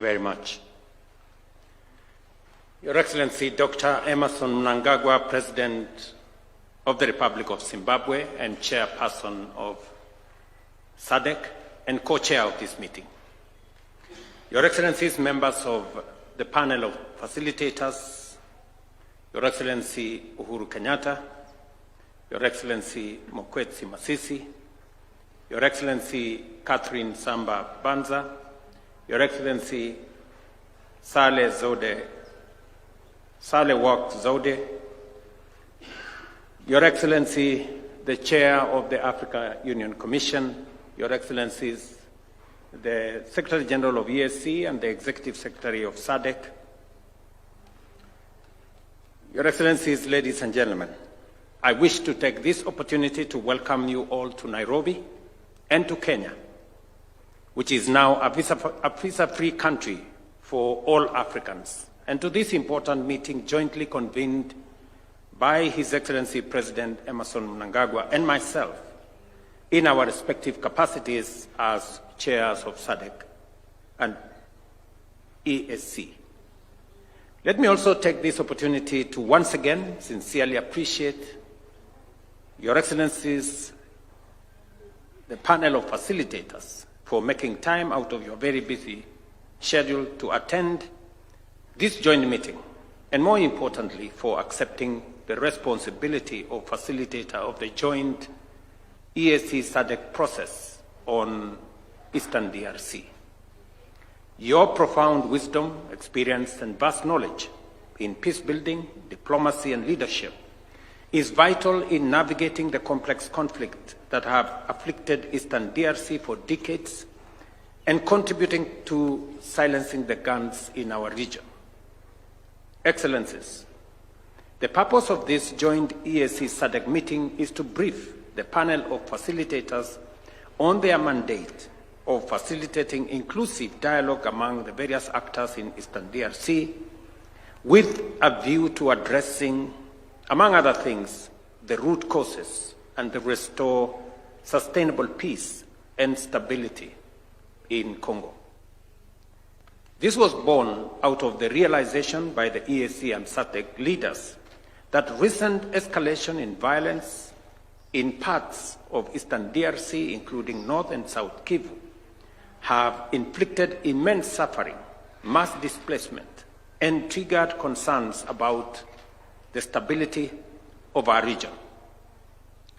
very much. Your Excellency, Dr. Emmerson Mnangagwa, President of the Republic of Zimbabwe and Chairperson of SADC and Co-Chair of this meeting. Your Excellencies, members of the panel of facilitators, Your Excellency Uhuru Kenyatta, Your Excellency Mokwetsi Masisi, Your Excellency Catherine Samba Banza, Your Excellency Saleh Wak Zode, Your Excellency, the Chair of the Africa Union Commission, Your Excellencies, the Secretary General of EAC and the Executive Secretary of SADC, Your Excellencies, ladies and gentlemen, I wish to take this opportunity to welcome you all to Nairobi and to Kenya, which is now a visa-free country for all Africans, and to this important meeting jointly convened by His Excellency President Emmerson Mnangagwa and myself in our respective capacities as chairs of SADC and EAC. Let me also take this opportunity to once again sincerely appreciate Your Excellencies, the panel of facilitators, for making time out of your very busy schedule to attend this joint meeting, and more importantly, for accepting the responsibility of facilitator of the joint EAC-SADC process on Eastern DRC. Your profound wisdom, experience, and vast knowledge in peace building, diplomacy, and leadership is vital in navigating the complex conflict that have afflicted Eastern DRC for decades and contributing to silencing the guns in our region. Excellencies, the purpose of this joint EAC-SADC meeting is to brief the panel of facilitators on their mandate of facilitating inclusive dialogue among the various actors in Eastern DRC with a view to addressing, among other things, the root causes and to restore sustainable peace and stability in Congo. This was born out of the realization by the EAC and SADC leaders that recent escalation in violence in parts of Eastern DRC, including North and South Kivu, have inflicted immense suffering, mass displacement, and triggered concerns about the stability of our region.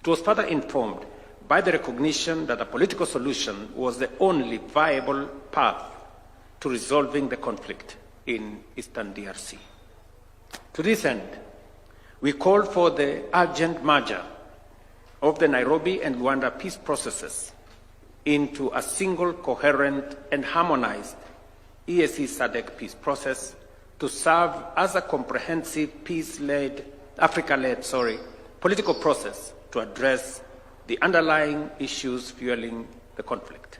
It was further informed by the recognition that a political solution was the only viable path to resolving the conflict in Eastern DRC. To this end, we called for the urgent merger of the Nairobi and Luanda peace processes into a single, coherent, and harmonized EAC-SADC peace process to serve as a comprehensive Africa-led political process to address the underlying issues fueling the conflict.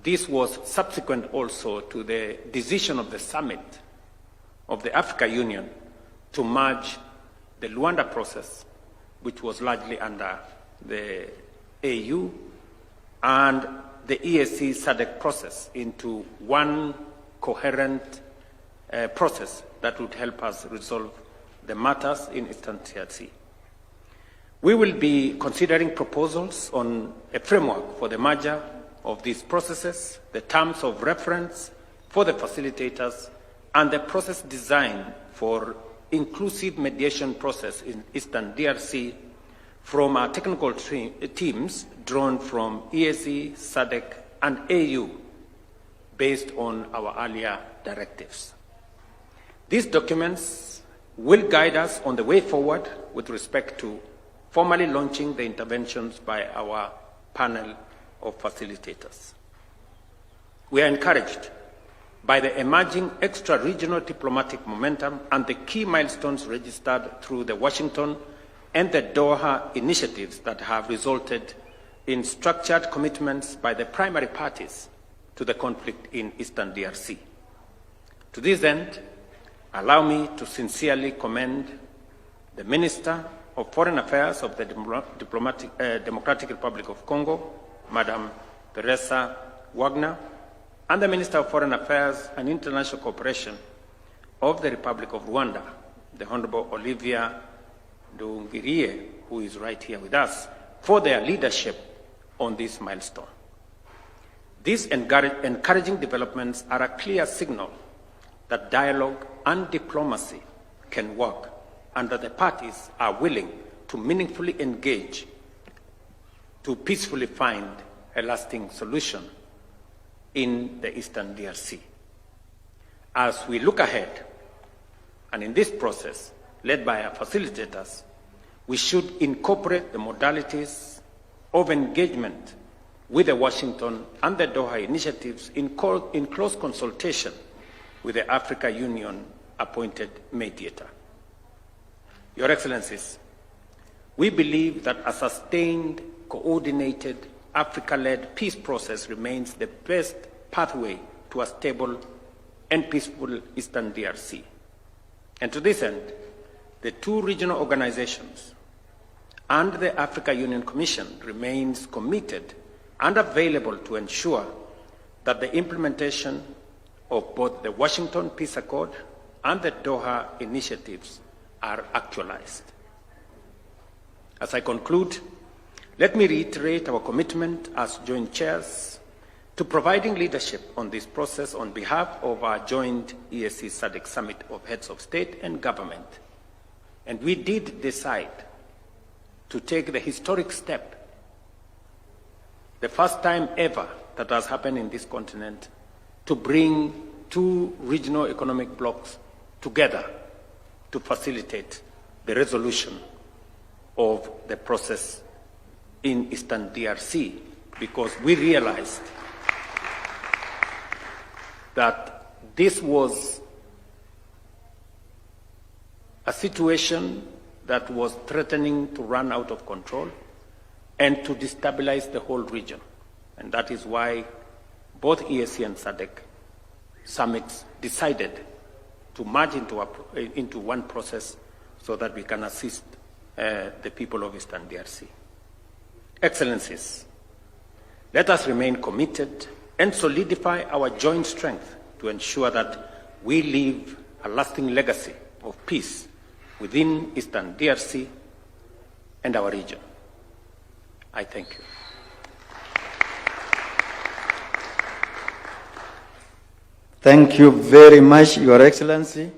This was subsequent also to the decision of the summit of the Africa Union to merge the Luanda process, which was largely under the AU, and the EAC-SADC process into one coherent process that would help us resolve the matters in Eastern DRC. We will be considering proposals on a framework for the merger of these processes, the terms of reference for the facilitators, and the process design for inclusive mediation process in Eastern DRC from our technical teams drawn from EAC, SADC, and AU based on our earlier directives. These documents will guide us on the way forward with respect to formally launching the interventions by our panel of facilitators. We are encouraged by the emerging extra-regional diplomatic momentum and the key milestones registered through the Washington and the Doha initiatives that have resulted in structured commitments by the primary parties to the conflict in Eastern DRC. To this end, allow me to sincerely commend the Minister of Foreign Affairs of the Democratic Republic of Congo, Madam Teresa Wagner, and the Minister of Foreign Affairs and International Cooperation of the Republic of Rwanda, the Honorable Olivia Nduhungirehe, who is right here with us, for their leadership on this milestone. These encouraging developments are a clear signal that dialogue and diplomacy can work, and that the parties are willing to meaningfully engage to peacefully find a lasting solution in the Eastern DRC. As we look ahead, and in this process, led by our facilitators, we should incorporate the modalities of engagement with the Washington and the Doha initiatives in close consultation with the Africa Union appointed mediator. Your Excellencies, we believe that a sustained, coordinated, Africa-led peace process remains the best pathway to a stable and peaceful Eastern DRC. And to this end, the two regional organizations and the Africa Union Commission remains committed and available to ensure that the implementation of both the Washington Peace Accord and the Doha initiatives are actualized. As I conclude, let me reiterate our commitment as joint chairs to providing leadership on this process on behalf of our joint EAC-SADC Summit of Heads of State and Government. And we did decide to take the historic step, the first time ever that has happened in this continent, to bring two regional economic blocs together to facilitate the resolution of the process in Eastern DRC, because we realized that this was a situation that was threatening to run out of control and to destabilize the whole region. And that is why both EAC and SADC summits decided to merge into one process so that we can assist the people of Eastern DRC. Excellencies, let us remain committed and solidify our joint strength to ensure that we leave a lasting legacy of peace within Eastern DRC and our region. I thank you. Thank you very much, Your Excellency.